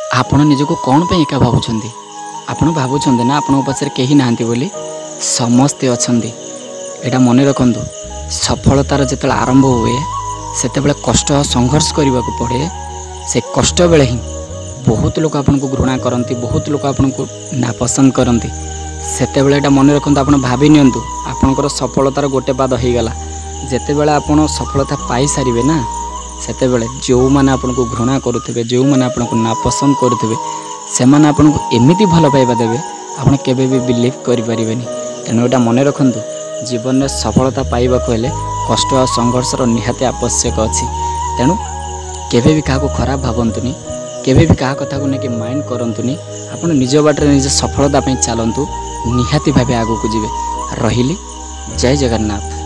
ଆପଣ ନିଜକୁ କ'ଣ ପାଇଁ ଏକା ଭାବୁଛନ୍ତି? ଆପଣ ଭାବୁଛନ୍ତି ନା ଆପଣଙ୍କ ପାଖରେ କେହି ନାହାନ୍ତି ବୋଲି? ସମସ୍ତେ ଅଛନ୍ତି। ଏଇଟା ମନେ ରଖନ୍ତୁ। ସଫଳତାର ଯେତେବେଳେ ଆରମ୍ଭ ହୁଏ ସେତେବେଳେ କଷ୍ଟ ଆଉ ସଂଘର୍ଷ କରିବାକୁ ପଡ଼େ। ସେ କଷ୍ଟ ବେଳେ ହିଁ ବହୁତ ଲୋକ ଆପଣଙ୍କୁ ଘୃଣା କରନ୍ତି, ବହୁତ ଲୋକ ଆପଣଙ୍କୁ ନାପସନ୍ଦ କରନ୍ତି। ସେତେବେଳେ ଏଇଟା ମନେ ରଖନ୍ତୁ, ଆପଣ ଭାବି ନିଅନ୍ତୁ ଆପଣଙ୍କର ସଫଳତାର ଗୋଟେ ପାଦ ହୋଇଗଲା। ଯେତେବେଳେ ଆପଣ ସଫଳତା ପାଇସାରିବେ ନା, ସେତେବେଳେ ଯେଉଁମାନେ ଆପଣଙ୍କୁ ଘୃଣା କରୁଥିବେ, ଯେଉଁମାନେ ଆପଣଙ୍କୁ ନାପସନ୍ଦ କରୁଥିବେ, ସେମାନେ ଆପଣଙ୍କୁ ଏମିତି ଭଲ ପାଇବା ଦେବେ ଆପଣ କେବେ ବି ବିଲିଭ୍ କରିପାରିବେନି। ତେଣୁ ଏଇଟା ମନେ ରଖନ୍ତୁ, ଜୀବନରେ ସଫଳତା ପାଇବାକୁ ହେଲେ କଷ୍ଟ ଆଉ ସଂଘର୍ଷର ନିହାତି ଆବଶ୍ୟକ ଅଛି। ତେଣୁ କେବେ ବି କାହାକୁ ଖରାପ ଭାବନ୍ତୁନି, କେବେ ବି କାହା କଥାକୁ ନେଇକି ମାଇଣ୍ଡ କରନ୍ତୁନି। ଆପଣ ନିଜ ବାଟରେ ନିଜ ସଫଳତା ପାଇଁ ଚାଲନ୍ତୁ, ନିହାତି ଭାବେ ଆଗକୁ ଯିବେ। ରହିଲି, ଜୟ ଜଗନ୍ନାଥ।